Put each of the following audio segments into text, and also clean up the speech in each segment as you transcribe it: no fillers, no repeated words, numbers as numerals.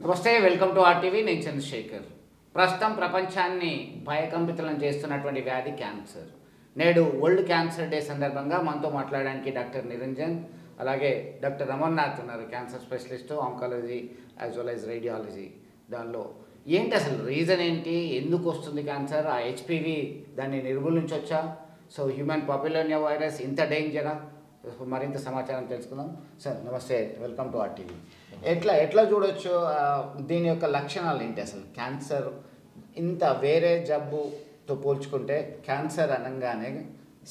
నమస్తే, welcome to RTV. నేను చంద్రశేఖర్. ప్రస్తుతం ప్రపంచాన్ని భయకంపితులను చేస్తున్నటువంటి వ్యాధి క్యాన్సర్. నేడు వరల్డ్ క్యాన్సర్ డే సందర్భంగా మనతో మాట్లాడడానికి డాక్టర్ నిరంజన్, అలాగే డాక్టర్ రమణనాథ్ ఉన్నారు, cancer specialist, oncology as well as radiology. దానిలో ఏంటి అసలు రీజన్ ఏంటి, ఎందుకు వస్తుంది క్యాన్సర్, ఆ హెచ్పివి దాన్ని నిర్మూలించవచ్చా, సో హ్యూమన్ పాపులోనియా వైరస్ ఇంత డేంజరా, మరింత సమాచారం తెలుసుకుందాం. సార్ నమస్తే, వెల్కమ్ టు ఆర్టీవీ. ఎట్లా చూడొచ్చు, దీని యొక్క లక్షణాలు ఏంటి, అసలు క్యాన్సర్ ఇంత వేరే జబ్బుతో పోల్చుకుంటే క్యాన్సర్ అనగానే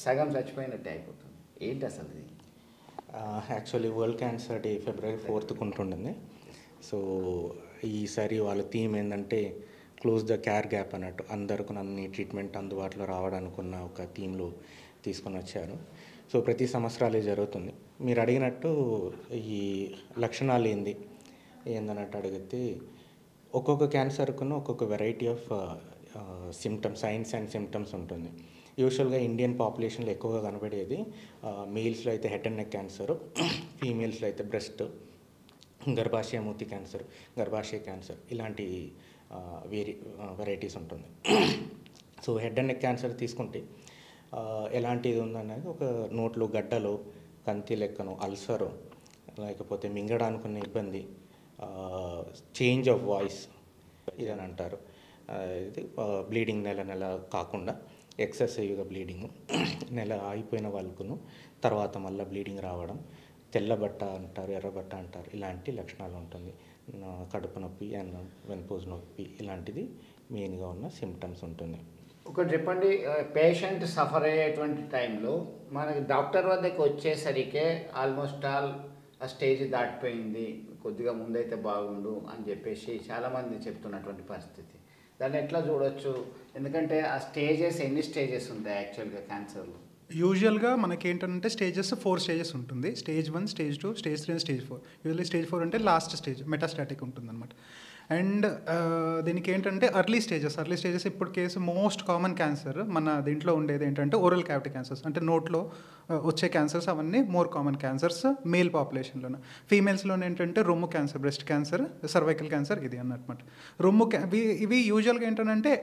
సగం చచ్చిపోయినట్టే అయిపోతుంది, ఏంటి అసలు ఇది? Actually world cancer day February 4th ఉంటుండింది. సో ఈసారి వాళ్ళ థీమ్ ఏంటంటే క్లోజ్ ద కేర్ గ్యాప్ అన్నట్టు, అందరికీ అన్ని ట్రీట్మెంట్ అందుబాటులో రావడానికి ఉన్న ఒక థీమ్లో తీసుకొని వచ్చారు. సో ప్రతి సంవత్సరాలే జరుగుతుంది. మీరు అడిగినట్టు ఈ లక్షణాలు ఏందన్నట్టు అడిగితే, ఒక్కొక్క క్యాన్సర్కును ఒక్కొక్క variety of symptoms, science and symptoms ఉంటుంది. యూజువల్గా ఇండియన్ పాపులేషన్లో ఎక్కువగా కనబడేది మేల్స్లో అయితే హెడ్ అండ్ నెక్ క్యాన్సర్, ఫీమేల్స్లో అయితే బ్రెస్ట్, గర్భాశయ మూతి క్యాన్సర్, గర్భాశయ క్యాన్సర్, ఇలాంటి వెరైటీస్ ఉంటుంది. So head and neck cancer తీసుకుంటే ఎలాంటిది ఉందనేది, ఒక నోట్లో గడ్డలు, కంతి లెక్కను, అల్సరు, లేకపోతే మింగడానికి ఉన్న ఇబ్బంది, చేంజ్ ఆఫ్ వాయిస్ ఇదని అంటారు. ఇది బ్లీడింగ్ నెల కాకుండా ఎక్సెసివ్గా బ్లీడింగ్, నెల అయిపోయిన వాళ్ళకును తర్వాత మళ్ళీ బ్లీడింగ్ రావడం, తెల్లబట్ట అంటారు, ఎర్రబట్ట అంటారు, ఇలాంటి లక్షణాలు ఉంటుంది. కడుపు నొప్పి అండ్ వెన్నుపూస నొప్పి, ఇలాంటిది మెయిన్గా ఉన్న సిమ్టమ్స్ ఉంటుంది. ఒకటి చెప్పండి, పేషెంట్ సఫర్ అయ్యేటువంటి టైంలో మనకి డాక్టర్ వద్దకు వచ్చేసరికే ఆల్మోస్ట్ ఆల్ ఆ స్టేజ్ దాటిపోయింది, కొద్దిగా ముందైతే బాగుండు అని చెప్పేసి చాలామంది చెప్తున్నటువంటి పరిస్థితి. దాన్ని ఎట్లా చూడొచ్చు? ఎందుకంటే ఆ స్టేజెస్ ఎన్ని స్టేజెస్ ఉంటాయి యాక్చువల్గా క్యాన్సర్లో? యూజువల్గా మనకి ఏంటంటే స్టేజెస్ 4 స్టేజెస్ ఉంటుంది. Stage 1, stage 2, stage 3 and stage 4. Usually stage 4 అంటే లాస్ట్ స్టేజ్, మెటాస్టాటిక్ ఉంటుంది అనమాట. అండ్ దీనికి ఏంటంటే ఎర్లీ స్టేజెస్ ఇప్పుడు కేసు మోస్ట్ కామన్ క్యాన్సర్ మన దీంట్లో ఉండేది ఏంటంటే ఓరల్ క్యావిటీ క్యాన్సర్స్, అంటే నోట్లో వచ్చే క్యాన్సర్స్, అవన్నీ మోర్ కామన్ క్యాన్సర్స్ మేల్ పాపులేషన్లోనే. ఫీమేల్స్లోనే ఏంటంటే రొమ్ము cancer, breast cancer, cervical cancer, ఇది అన్నమాట. ఇవి యూజువల్గా ఏంటంటే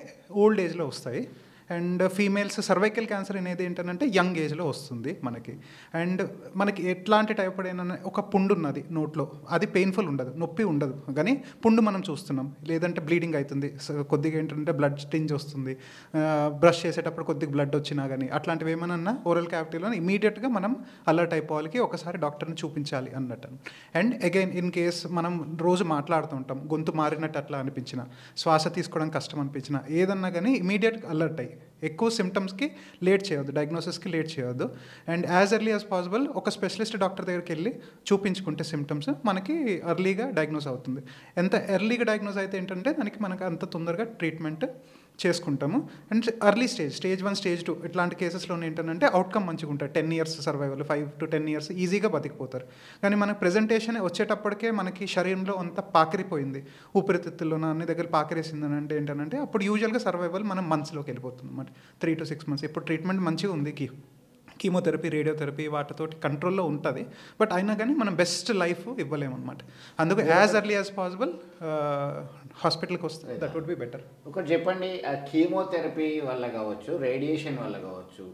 ఓల్డ్ ఏజ్లో వస్తాయి. అండ్ ఫీమేల్స్ సర్వైకల్ క్యాన్సర్ అనేది ఏంటంటే యంగ్ ఏజ్లో వస్తుంది మనకి. అండ్ మనకి ఎట్లాంటి టైప్ అయినా ఒక పుండు ఉన్నది నోట్లో, అది పెయిన్ఫుల్ ఉండదు, నొప్పి ఉండదు, కానీ పుండు మనం చూస్తున్నాం, లేదంటే బ్లీడింగ్ అవుతుంది, కొద్దిగా ఏంటంటే బ్లడ్ స్టింజ్ వస్తుంది, బ్రష్ చేసేటప్పుడు కొద్దిగా బ్లడ్ వచ్చినా కానీ, అట్లాంటివి ఏమైనా ఓరల్ క్యావిటీలో ఇమీడియట్గా మనం అలర్ట్ అయిపోవాలి, ఒకసారి డాక్టర్ని చూపించాలి అన్నట్టు. అండ్ అగైన్ ఇన్ కేస్ మనం రోజు మాట్లాడుతుంటాం, గొంతు మారినట్టు అట్లా అనిపించిన, శ్వాస తీసుకోవడం కష్టం అనిపించిన, ఏదన్నా కానీ ఇమీడియట్గా అలర్ట్ అయ్యి, ఎక్కువ సిమ్టమ్స్కి లేట్ చేయొద్దు, డయాగ్నోసిస్కి లేట్ చేయొద్దు. And as early as possible ఒక స్పెషలిస్ట్ డాక్టర్ దగ్గరికి వెళ్ళి చూపించుకుంటే సిమ్టమ్స్ మనకి ఎర్లీగా డయాగ్నోస్ అవుతుంది. ఎంత ఎర్లీగా డయాగ్నోస్ అయితే ఏంటంటే దానికి మనకు అంత తొందరగా ట్రీట్మెంట్ చేసుకుంటాము. అండ్ ఎర్లీ స్టేజ్ 1, స్టేజ్ 2 ఇట్లాంటి కేసెస్లో ఏంటంటే అవుట్కమ్ మంచిగా ఉంటుంది. 10 years సర్వైవల్, 5 to 10 years ఈజీగా బతికిపోతారు. కానీ మనకు ప్రెజెంటేషన్ వచ్చేటప్పటికే మనకి శరీరంలో అంతా పాకిరిపోయింది, ఊపిరితిత్తుల్లో అన్ని దగ్గర పాకిరేసిందని అంటే ఏంటంటే అప్పుడు యూజువల్గా సర్వైవల్ మనం మంత్స్లోకి వెళ్ళిపోతుంది అన్నమాట, 3 to 6 months. ఇప్పుడు ట్రీట్మెంట్ మంచిగా ఉంది, కీమోథెరపీ, రేడియోథెరపీ వాటితోటి కంట్రోల్లో ఉంటుంది. బట్ అయినా కానీ మనం బెస్ట్ లైఫ్ ఇవ్వలేమన్నమాట. అందుకు యాజ్ ఎర్లీ యాజ్ పాసిబుల్ హాస్పిటల్కి వస్తే దట్ వుడ్ బి బెటర్. ఒకటి చెప్పండి, కీమోథెరపీ వల్ల కావచ్చు, రేడియేషన్ వల్ల కావచ్చు,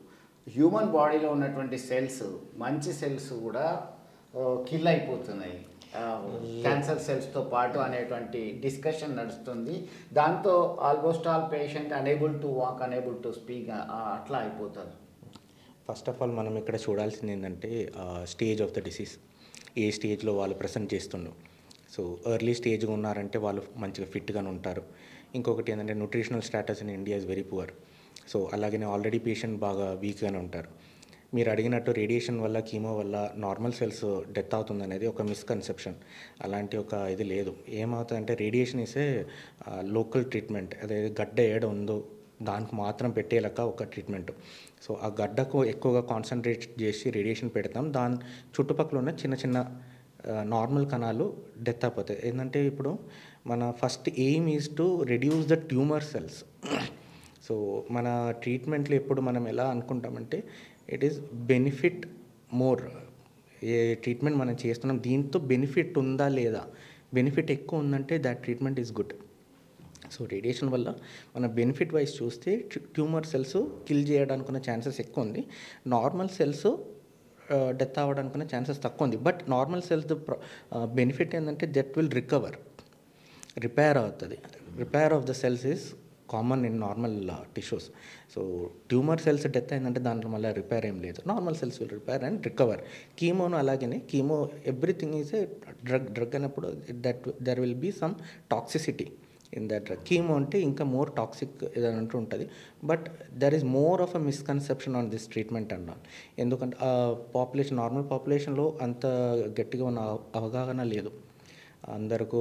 హ్యూమన్ బాడీలో ఉన్నటువంటి సెల్స్, మంచి సెల్స్ కూడా కిల్ అయిపోతున్నాయి క్యాన్సర్ సెల్స్తో పాటు అనేటువంటి డిస్కషన్ నడుస్తుంది. దాంతో almost all patient unable to walk, unable to speak, అట్లా అయిపోతారు. ఫస్ట్ ఆఫ్ ఆల్ మనం ఇక్కడ చూడాల్సింది ఏంటంటే స్టేజ్ ఆఫ్ ద డిసీజ్, ఏ స్టేజ్లో వాళ్ళు ప్రెసెంట్ చేస్తుండ్రు. సో ఎర్లీ స్టేజ్గా ఉన్నారంటే వాళ్ళు మంచిగా ఫిట్గానే ఉంటారు. ఇంకొకటి ఏంటంటే nutritional status in India is very poor. So అలాగే ఆల్రెడీ పేషెంట్ బాగా వీక్గానే ఉంటారు. మీరు అడిగినట్టు రేడియేషన్ వల్ల, కీమో వల్ల నార్మల్ సెల్స్ డెత్ అవుతుంది అనేది ఒక మిస్కన్సెప్షన్. అలాంటి ఒక ఇది లేదు. ఏమవుతుందంటే రేడియేషన్ ఇసే లోకల్ ట్రీట్మెంట్, అదే గడ్డ ఏడ ఉందో దానికి మాత్రం పెట్టేలాక ఒక ట్రీట్మెంట్. సో ఆ గడ్డకు ఎక్కువగా కాన్సన్ట్రేట్ చేసి రేడియేషన్ పెడతాం, దాని చుట్టుపక్కల ఉన్న చిన్న చిన్న నార్మల్ కణాలు డెత్ అయిపోతాయి. ఏంటంటే ఇప్పుడు మన first aim is to reduce the tumour cells. So మన ట్రీట్మెంట్లో ఎప్పుడు మనం ఎలా అనుకుంటామంటే ఇట్ ఈస్ బెనిఫిట్ మోర్, ఏ ట్రీట్మెంట్ మనం చేస్తున్నాం దీంతో బెనిఫిట్ ఉందా లేదా, బెనిఫిట్ ఎక్కువ ఉందంటే that treatment is good. So radiation వల్ల మన బెనిఫిట్ వైజ్ చూస్తే ట్యూమర్ సెల్స్ కిల్ చేయడానికి ఉన్న ఛాన్సెస్ ఎక్కువ ఉంది. నార్మల్ సెల్స్ డెత్ అవ్వడానికి ఉన్న ఛాన్సెస్ తక్కువ ఉంది. బట్ నార్మల్ సెల్స్ బెనిఫిట్ ఏంటంటే దట్ విల్ రిపేర్ అవుతుంది. Repair of the cells is common in normal tissues. So tumour cells death అయిందంటే దాంట్లో మళ్ళీ రిపేర్ ఏం లేదు. Normal cells will repair and recover. కీమోను అలాగే chemo everything is a drug అయినప్పుడు there will be some toxicity in that drug. Chemo అంటే ఇంకా మోర్ టాక్సిక్ ఏదంటూ ఉంటుంది. But there is more of a misconception on this treatment అన్నాను. ఎందుకంటే normal పాపులేషన్లో అంత గట్టిగా ఉన్న అవగాహన లేదు. అందరికీ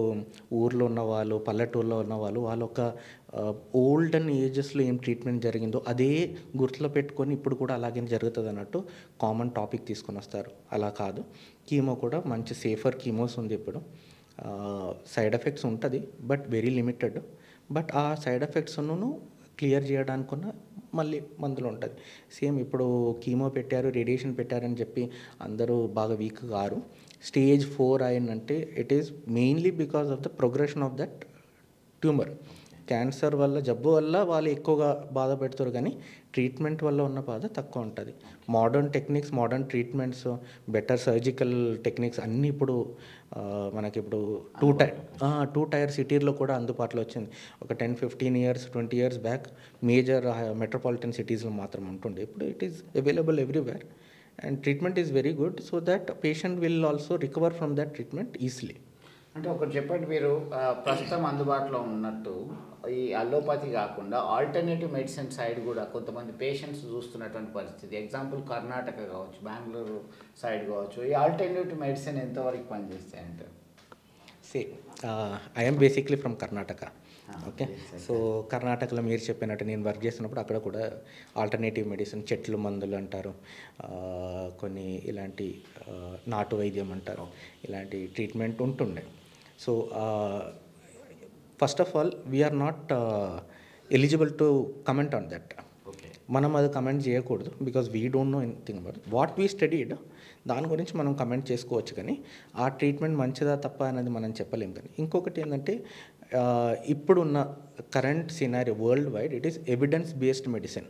ఊర్లో ఉన్నవాళ్ళు, పల్లెటూరులో ఉన్నవాళ్ళు, వాళ్ళు ఒక ఓల్డెన్ ఏజెస్లో ఏం ట్రీట్మెంట్ జరిగిందో అదే గుర్తులో పెట్టుకొని ఇప్పుడు కూడా అలాగే జరుగుతుంది అన్నట్టు కామన్ టాపిక్ తీసుకొని వస్తారు. అలా కాదు. కీమో కూడా మంచి సేఫర్ కీమోస్ ఉంది ఇప్పుడు. సైడ్ ఎఫెక్ట్స్ ఉంటుంది బట్ వెరీ లిమిటెడ్. బట్ ఆ సైడ్ ఎఫెక్ట్స్ను క్లియర్ చేయడానికున్న మళ్ళీ మందులు ఉంటుంది. సేమ్ ఇప్పుడు కీమో పెట్టారు, రేడియేషన్ పెట్టారని చెప్పి అందరూ బాగా వీక్ కారు. స్టేజ్ 4 అయిందంటే it is mainly because of the progression of that tumour. Cancer వల్ల, జబ్బు వల్ల వాళ్ళు ఎక్కువగా బాధపెడతారు, కానీ ట్రీట్మెంట్ వల్ల ఉన్న బాధ తక్కువ ఉంటుంది. Modern techniques, modern treatments, better surgical techniques అన్నీ ఇప్పుడు మనకి ఇప్పుడు టూ టైర్ సిటీల్లో కూడా అందుబాటులో వచ్చింది. ఒక 10-15 years 20 years back major metropolitan సిటీస్లో మాత్రం ఉంటుండే. ఇప్పుడు it is available everywhere and treatment is very good. So that patient will also recover from that treatment easily. అంటే ఒకటి చెప్పండి, మీరు ప్రస్తుతం అందుబాటులో ఉన్నట్టు ఈ అల్లోపతి కాకుండా ఆల్టర్నేటివ్ మెడిసిన్ సైడ్ కూడా కొంతమంది పేషెంట్స్ చూస్తున్నటువంటి పరిస్థితి. ఎగ్జాంపుల్ కర్ణాటక కావచ్చు, బెంగళూరు సైడ్ కావచ్చు. ఈ ఆల్టర్నేటివ్ మెడిసిన్ ఎంతవరకు పనిచేస్తాయి అంటే? I'm basically from Karnataka. Okay. So కర్ణాటకలో మీరు చెప్పినట్టు నేను వర్క్ చేసినప్పుడు అక్కడ కూడా ఆల్టర్నేటివ్ మెడిసిన్, చెట్లు మందులు అంటారు, కొన్ని ఇలాంటి నాటు వైద్యం అంటారు, ఇలాంటి ట్రీట్మెంట్ ఉంటుండే. So first of all we're not eligible to comment on that. మనం అది కమెంట్ చేయకూడదు because we don't know anything about what we studied. దాని గురించి మనం కమెంట్ చేసుకోవచ్చు, కానీ ఆ ట్రీట్మెంట్ మంచిదా తప్ప అనేది మనం చెప్పలేం. కానీ ఇంకొకటి ఏంటంటే ఇప్పుడున్న current scenario worldwide it is evidence based medicine.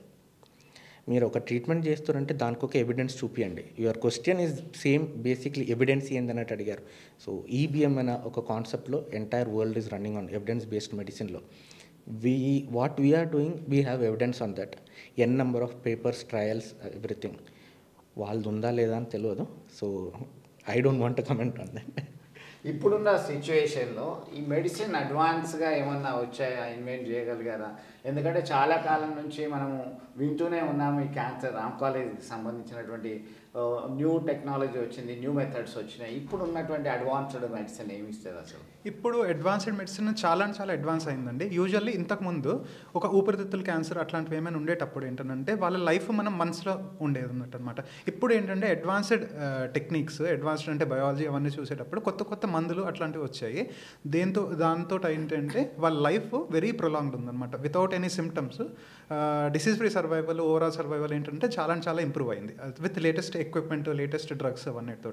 మీరు ఒక ట్రీట్మెంట్ చేస్తారంటే దానికి ఒక ఎవిడెన్స్ చూపియండి. Your question is same, basically evidence ఏంది అన్నట్టు అడిగారు. సో ఈబిఎం అనే ఒక కాన్సెప్ట్లో entire world is running on evidence based మెడిసిన్లో. What we're doing, we have evidence on that. N number of papers, trials, everything. వాళ్ళది ఉందా లేదా అని తెలియదు. So I don't want to comment on that. ఇప్పుడున్న సిచ్యువేషన్లో ఈ మెడిసిన్ అడ్వాన్స్గా ఏమన్నా వచ్చాయా, ఇన్వెంట్ చేయగలిగారా? ఎందుకంటే చాలా కాలం నుంచి మనము వింటూనే ఉన్నాము ఈ క్యాన్సర్, ఆంకాలజీకి సంబంధించినటువంటి న్యూ టెక్నాలజీ వచ్చింది, న్యూ మెథడ్స్ వచ్చినాయి. ఇప్పుడు ఉన్నటువంటి అడ్వాన్స్డ్ మెడిసిన్ ఏమి ఇస్తుంది అసలు? ఇప్పుడు అడ్వాన్స్డ్ మెడిసిన్ చాలా అడ్వాన్స్ అయిందండి. యూజువల్లీ ఇంతకుముందు ఒక ఊపిరితిత్తుల క్యాన్సర్ అట్లాంటివి ఏమైనా ఉండేటప్పుడు ఏంటంటే వాళ్ళ లైఫ్ మనం మనసులో ఉండేది అన్నట్టు అనమాట. ఇప్పుడు ఏంటంటే అడ్వాన్స్డ్ టెక్నిక్స్, అడ్వాన్స్డ్ అంటే బయాలజీ అవన్నీ చూసేటప్పుడు కొత్త మందులు అట్లాంటివి వచ్చాయి. దాంతో ఏంటంటే వాళ్ళ లైఫ్ వెరీ ప్రొలాంగ్డ్ ఉందన్నమాట. Without any symptoms, disease free survival, overall survival ఏంటంటే చాలా ఇంప్రూవ్ అయింది with latest equipment, latest drugs అవన్నిటితో.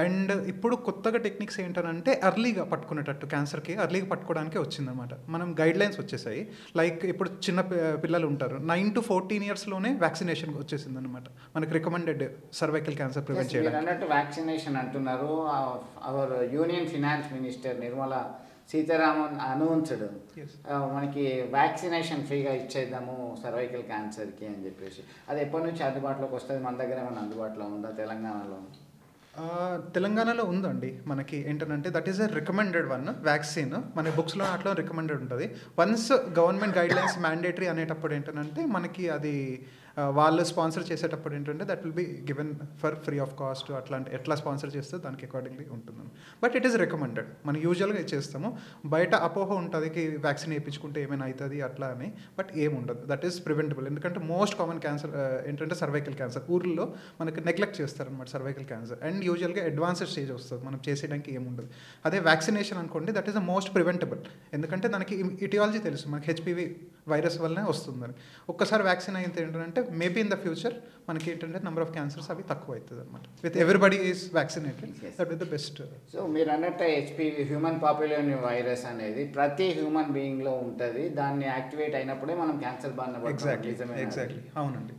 అండ్ ఇప్పుడు కొత్తగా టెక్నిక్స్ ఏంటంటే ఎర్లీగా పట్టుకునేటట్టు, క్యాన్సర్కి ఎర్లీగా పట్టుకోవడానికి వచ్చిందనమాట. మనం గైడ్ లైన్స్ వచ్చేసాయి. లైక్ ఇప్పుడు చిన్న పిల్లలు ఉంటారు, 9 to 14 yearsలోనే వ్యాక్సినేషన్ వచ్చేసింది అనమాట. మనకి రికమెండెడ్ సర్వైకల్ క్యాన్సర్ ప్రివెంట్ చేయడానికి. అన్నట్టు వ్యాక్సినేషన్ అంటున్నారు. Our union finance minister Nirmala Sitharaman announced మనకి వ్యాక్సినేషన్ ఫ్రీగా ఇచ్చేద్దాము సర్వైకల్ క్యాన్సర్కి అని చెప్పేసి. అది ఎప్పటి నుంచి అందుబాటులోకి వస్తుంది? మన దగ్గర ఏమైనా అందుబాటులో ఉందా తెలంగాణలో? తెలంగాణలో ఉందండి. మనకి ఏంటంటే that is a recommended one vaccine. మన బుక్స్లో అట్లా రికమెండెడ్ ఉంటుంది. Once government guide lines mandatory అనేటప్పుడు ఏంటంటే మనకి అది వాళ్ళు స్పాన్సర్ చేసేటప్పుడు ఏంటంటే that will be given for free of cost. అట్లాంటి ఎట్లా స్పాన్సర్ చేస్తే దానికి అకార్డింగ్లీ ఉంటుంది. But it is recommended. మనం యూజువల్గా చేస్తాము. బయట అపోహ ఉంటుంది వ్యాక్సిన్ వేయించుకుంటే ఏమైనా అవుతుంది అట్లా అని. బట్ ఏముండదు. That is preventable. ఎందుకంటే మోస్ట్ కామన్ క్యాన్సర్ ఏంటంటే సర్వైకల్ క్యాన్సర్. ఊర్లో మనకి నెగ్లెక్ట్ చేస్తారనమాట సర్వైకల్ క్యాన్సర్. అండ్ యూజువల్గా అడ్వాన్స్డ్ స్టేజ్ వస్తుంది, మనం చేసేయడానికి ఏముండదు. అదే వ్యాక్సినేషన్ అనుకోండి, that is the most preventable. ఎందుకంటే దానికి ఇటియాలజీ తెలుసు, మనకి హెచ్పివి వైరస్ వల్లనే వస్తుందని. ఒక్కసారి వ్యాక్సిన్ అయితే ఏంటంటే మేబీ ఇన్ ద ఫ్యూచర్ మనకి ఏంటంటే నెంబర్ ఆఫ్ క్యాన్సర్స్ అవి తక్కువ అవుతుంది అనమాట. With everybody is vaccinated, that is the best. So మీరు అన్నట్టు హెచ్పివి హ్యూమన్ పాపులేషన్ వైరస్ అనేది ప్రతి హ్యూమన్ బీయింగ్లో ఉంటుంది. దాన్ని యాక్టివేట్ అయినప్పుడే మనం క్యాన్సర్ బారిన పడతాం. ఎగ్జాక్ట్లీ అవునండి.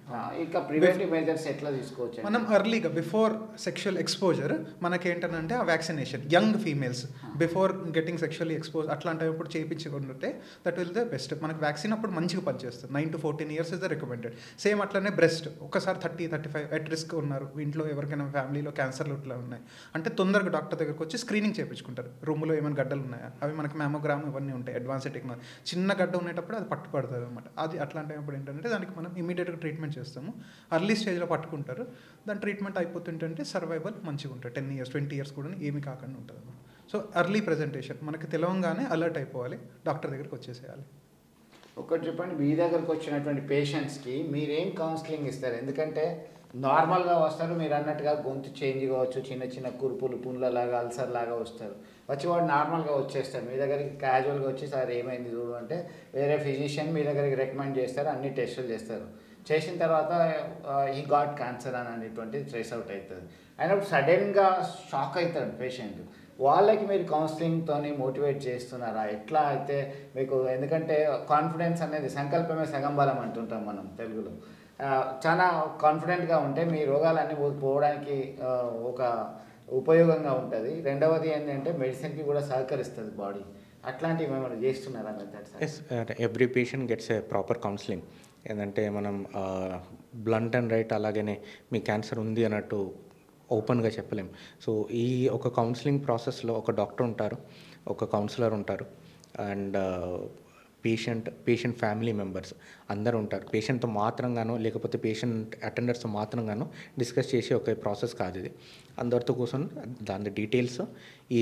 ఇంకా ప్రివెంటివ్ మెజర్స్ ఎట్లా తీసుకోవచ్చు? మనం ఎర్లీగా బిఫోర్ సెక్షువల్ ఎక్స్పోజర్ మనకేంటంటే ఆ vaccination young females before getting sexually expose అట్లాంటప్పుడు చేయించుకుంటే దట్ విల్ ద బెస్ట్. మనకి వ్యాక్సిన్ అప్పుడు మంచిగా పనిచేస్తుంది. 9 to 14 years is the recommended. Same అట్లనే బ్రెస్ట్ ఒకసారి 30-35 ఎట్ రిస్క్ ఉన్నారు ఇంట్లో ఎవరికైనా ఫ్యామిలీలో క్యాన్సర్లు ఇట్లా ఉన్నాయి అంటే తొందరగా డాక్టర్ దగ్గరకు వచ్చి స్క్రీనింగ్ చేయించుకుంటారు. రూమ్లో ఏమైనా గడ్డలు ఉన్నాయా, అవి మనకి మ్యామోగ్రామ్ ఇవన్నీ ఉంటాయి, అడ్వాన్స్డ్ టెక్నాలజీ. చిన్న గడ్డ ఉండేటప్పుడు అది పట్టుపడుతుంది అనమాట. అది అట్లాంటప్పుడు ఏంటంటే దానికి మనం ఇమీడియట్గా ట్రీట్మెంట్ చేస్తాము. అర్లీ స్టేజ్లో పట్టుకుంటారు, దాని ట్రీట్మెంట్ అయిపోతుంటే సర్వైవల్ మంచిగా ఉంటుంది. 10 years 20 years కూడా ఏమీ కాకుండా ఉంటుంది అనమాట. సో అర్లీ ప్రజెంటేషన్ మనకి తెలవంగానే అలర్ట్ అయిపోవాలి, డాక్టర్ దగ్గరికి వచ్చేసేయాలి. ఒకటి చెప్పండి, మీ దగ్గరకు వచ్చినటువంటి పేషెంట్స్కి మీరేం కౌన్సిలింగ్ ఇస్తారు? ఎందుకంటే నార్మల్గా వస్తారు, మీరు అన్నట్టుగా గొంతు చేంజ్ కావచ్చు, చిన్న చిన్న కురుపులు పుండ్లలాగా అల్సర్ లాగా వస్తారు. వచ్చి వాడు నార్మల్గా వచ్చేస్తారు మీ దగ్గరికి, క్యాజువల్గా వచ్చి సార్ ఏమైంది చూడు అంటే వేరే ఫిజిషియన్ మీ దగ్గరికి రికమెండ్ చేస్తారు, అన్ని టెస్టులు చేస్తారు. చేసిన తర్వాత ఈ గాట్ క్యాన్సర్ అని అనేటువంటిది ట్రేస్ అవుట్ అవుతుంది. అయినప్పుడు సడన్గా షాక్ అవుతాడు పేషెంట్. వాళ్ళకి మీరు కౌన్సిలింగ్తో మోటివేట్ చేస్తున్నారా? ఎట్లా అయితే మీకు, ఎందుకంటే కాన్ఫిడెన్స్ అనేది సంకల్పమే సగం బలం అంటుంటాం మనం తెలుగులో. చాలా కాన్ఫిడెంట్గా ఉంటే మీ రోగాలన్నీ పోవడానికి ఒక ఉపయోగంగా ఉంటుంది. రెండవది ఏంటంటే మెడిసిన్కి కూడా సహకరిస్తుంది బాడీ. అట్లాంటివి ఏమైనా చేస్తున్నారా methods? Yes, every patient gets a proper counselling. ఏంటంటే మనం బ్లంట్ అండ్ రైట్ అలాగనే మీ క్యాన్సర్ ఉంది అన్నట్టు ఓపెన్గా చెప్పలేం. సో ఈ ఒక కౌన్సిలింగ్ ప్రాసెస్లో ఒక డాక్టర్ ఉంటారు, ఒక కౌన్సిలర్ ఉంటారు, అండ్ పేషెంట్ ఫ్యామిలీ మెంబర్స్ అందరూ ఉంటారు. పేషెంట్తో మాత్రంగానో లేకపోతే పేషెంట్ అటెండర్స్తో మాత్రంగానో డిస్కస్ చేసే ఒక ప్రాసెస్ కాదు ఇది. అందరితో కూర్చొని దాని డీటెయిల్స్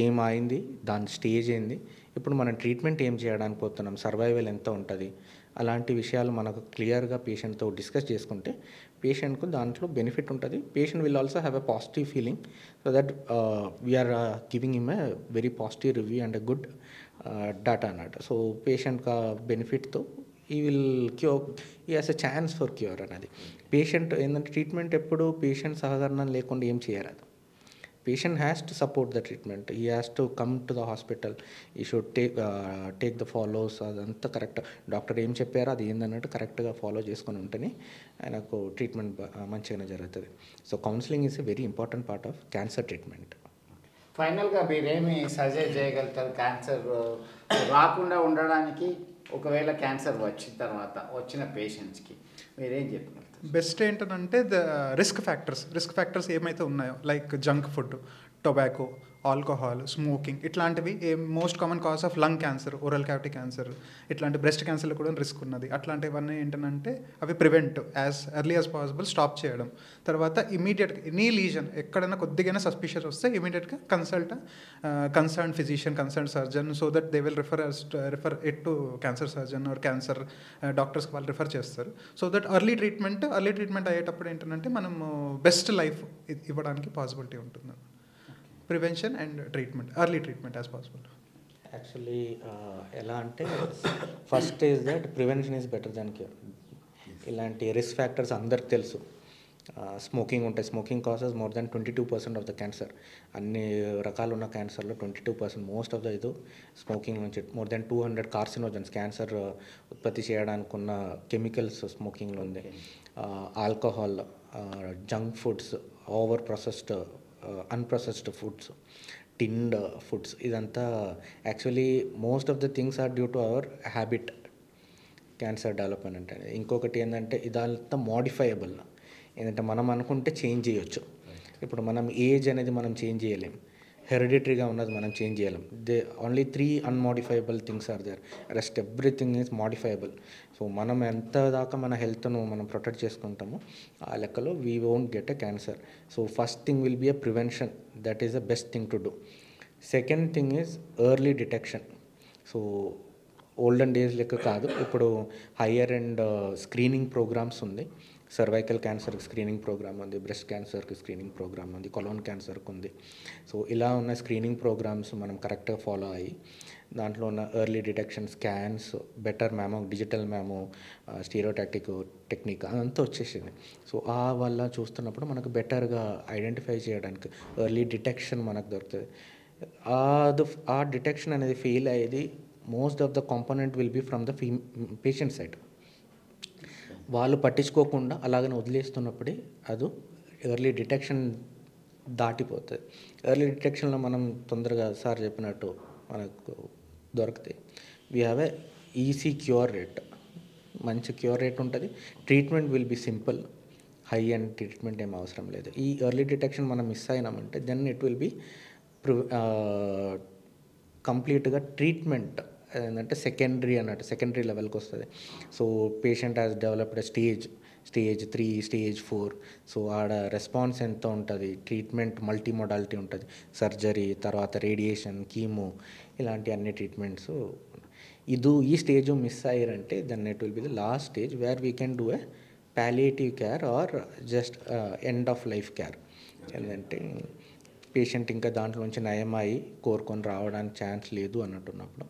ఏమైంది, దాని స్టేజ్ ఏంది, ఇప్పుడు మనం ట్రీట్మెంట్ ఏం చేయడానికి పోతున్నాం, సర్వైవల్ ఎంత ఉంటుంది, అలాంటి విషయాలు మనకు క్లియర్గా పేషెంట్తో డిస్కస్ చేసుకుంటే పేషెంట్కు దాంట్లో బెనిఫిట్ ఉంటుంది. Patient will also have a positive feeling, so that we're giving him a very positive review and a good data అన్నట్టు. సో పేషెంట్కి బెనిఫిట్తో he will cure, he has a chance for cure అనేది. Patient ఏంటంటే treatment ఎప్పుడు patient సహకరణం లేకుండా ఏం చేయరాదు. Patient has to support the treatment, he has to come to the hospital, he should take the follows. అదంతా కరెక్ట్, డాక్టర్ ఏం చెప్పారో అది ఏందన్నట్టు కరెక్ట్గా ఫాలో చేసుకొని ఉంటేనే ఆయనకు ట్రీట్మెంట్ మంచిగానే జరుగుతుంది. So counselling is a very important part of cancer treatment. ఫైనల్గా మీరేమి సజెస్ట్ చేయగలుగుతారు క్యాన్సర్ రాకుండా ఉండడానికి? ఒకవేళ క్యాన్సర్ వచ్చిన తర్వాత వచ్చిన పేషెంట్స్కి మీరేం చెప్పగలుగుతారు? బెస్ట్ ఏంటంటే ద రిస్క్ ఫ్యాక్టర్స్ ఏమైతే ఉన్నాయో, like junk food, tobacco, alcohol, smoking, ఇట్లాంటివి most common cause of lung cancer, oral cavity cancer, ఇట్లాంటి బ్రెస్ట్ క్యాన్సర్లో కూడా రిస్క్ ఉన్నది. అట్లాంటివన్నీ ఏంటంటే అవి prevent as early as possible stop చేయడం. తర్వాత ఇమీడియట్గా ఎనీ లీజన్ ఎక్కడైనా కొద్దిగా సస్పిషియస్ వస్తే ఇమీడియట్గా concern physician, concern surgeon, so that they will refer it to cancer surgeon or cancer డాక్టర్స్కి వాళ్ళు రిఫర్ చేస్తారు. సో దట్ ఎర్లీ ట్రీట్మెంట్ అయ్యేటప్పుడు ఏంటంటే మనం బెస్ట్ లైఫ్ ఇవ్వడానికి పాసిబిలిటీ ఉంటుంది. Prevention and treatment, early treatment as possible. Actually ఎలా అంటే first is that prevention is better than cure. ఇలాంటి రిస్క్ ఫ్యాక్టర్స్ అందరికి తెలుసు. స్మోకింగ్ ఉంటాయి, smoking causes more than 22% of the cancer. అన్ని రకాలు ఉన్న క్యాన్సర్లో 22% మోస్ట్ ఆఫ్ ద ఇది స్మోకింగ్ నుంచి. మోర్ దాన్ 200 కార్సినోజన్స్ క్యాన్సర్ ఉత్పత్తి చేయడానికి ఉన్న కెమికల్స్ స్మోకింగ్లో ఉంది. Alcohol, junk foods, over processed unprocessed foods, tinned foods, ఇదంతా actually most of the things are due to our habit cancer development అంటే. ఇంకొకటి ఏంటంటే ఇదంతా మోడిఫైయబుల్. ఏంటంటే మనం అనుకుంటే చేంజ్ చేయొచ్చు. ఇప్పుడు మనం ఏజ్ అనేది మనం చేంజ్ చేయలేం, హెరిడిటరీగా ఉన్నది మనం చేంజ్ చేయలేం. Only 3 unmodifiable things are there, rest everything is modifiable. So మనం ఎంత దాకా మన హెల్త్ను మనం ప్రొటెక్ట్ చేసుకుంటామో ఆ లెక్కలో we won't get a cancer. So first thing will be a prevention, that is the best thing to do. Second thing is early detection. So olden days లెక్క కాదు, ఇప్పుడు హయ్యర్ అండ్ స్క్రీనింగ్ ప్రోగ్రామ్స్ ఉంది. Cervical క్యాన్సర్కి screening program ఉంది, breast క్యాన్సర్కి screening program ఉంది, colon క్యాన్సర్కి ఉంది. సో ఇలా ఉన్న స్క్రీనింగ్ ప్రోగ్రామ్స్ మనం కరెక్ట్గా ఫాలో అయ్యి దాంట్లో ఉన్న early detection scans, better mammo, digital mammo, stereotactic technique అదంతా వచ్చేసింది. సో ఆ వల్ల చూస్తున్నప్పుడు మనకు బెటర్గా ఐడెంటిఫై చేయడానికి ఎర్లీ డిటెక్షన్ మనకు దొరుకుతుంది. ఆ డిటెక్షన్ అనేది ఫెయిల్ అయ్యేది most of the component will be from the patient side. వాళ్ళు పట్టించుకోకుండా అలాగనే వదిలేస్తున్నప్పుడే అది ఎర్లీ డిటెక్షన్ దాటిపోతుంది. ఎర్లీ డిటెక్షన్లో మనం తొందరగా సార్ చెప్పినట్టు మనకు దొరుకుతాయి. We have a easy cure rate, మంచి క్యూర్ రేట్ ఉంటుంది. Treatment will be simple, high and treatment ఏం అవసరం లేదు. ఈ ఎర్లీ డిటెక్షన్ మనం మిస్ అయినామంటే దెన్ ఇట్ విల్ బి కంప్లీట్గా ట్రీట్మెంట్ ఏంటంటే సెకండరీ లెవెల్కి వస్తుంది. So patient has developed stage 3, stage 4. So ఆడ రెస్పాన్స్ ఎంత ఉంటుంది, ట్రీట్మెంట్ మల్టీ మోడాలిటీ ఉంటుంది, సర్జరీ, తర్వాత రేడియేషన్, కీమో, ఇలాంటి అన్ని ట్రీట్మెంట్స్. ఈ స్టేజ్ మిస్ అయ్యారంటే then it will be the last stage where we can do a palliative care or just end of life care. ఏంటంటే పేషెంట్ ఇంకా దాంట్లోంచి నయమై కోరుకొని రావడానికి ఛాన్స్ లేదు అన్నట్టున్నప్పుడు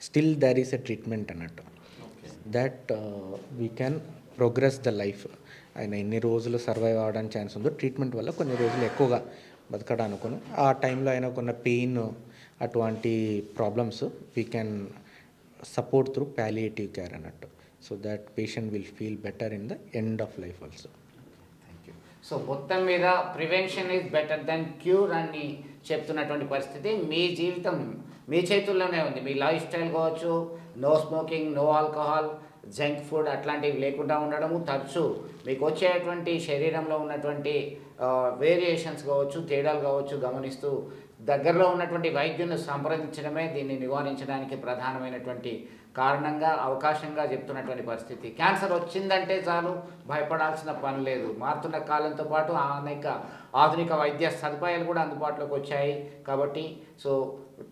still there is a treatment అన్నట్టు, that we can progress the life. ఆయన ఎన్ని రోజులు సర్వైవ్ అవ్వడానికి ఛాన్స్ ఉందో ట్రీట్మెంట్ వల్ల కొన్ని రోజులు ఎక్కువగా బతకడానికి, ఆ టైంలో అయినా కొన్న పెయిన్ అటువంటి problems we can support through palliative care అన్నట్టు. So that patient will feel better in the end of life also. So మొత్తం మీద prevention is better than cure అని చెప్తున్నటువంటి పరిస్థితి. మీ జీవితం మీ చేతుల్లోనే ఉంది. మీ లైఫ్ స్టైల్ కావచ్చు, no smoking, no alcohol, junk food అట్లాంటివి లేకుండా ఉండడము, తరచు మీకు వచ్చేటువంటి శరీరంలో ఉన్నటువంటి వేరియేషన్స్ కావచ్చు, తేడాలు కావచ్చు గమనిస్తూ దగ్గరలో ఉన్నటువంటి వైద్యులను సంప్రదించడమే దీన్ని నివారించడానికి ప్రధానమైనటువంటి కారణంగా అవకాశంగా చెప్తున్నటువంటి పరిస్థితి. క్యాన్సర్ వచ్చిందంటే చాలు భయపడాల్సిన పని లేదు. మారుతున్న కాలంతో పాటు అనేక ఆధునిక వైద్య సదుపాయాలు కూడా అందుబాటులోకి వచ్చాయి. కాబట్టి so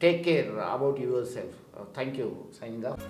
take care about your self. Thank you. Signing off.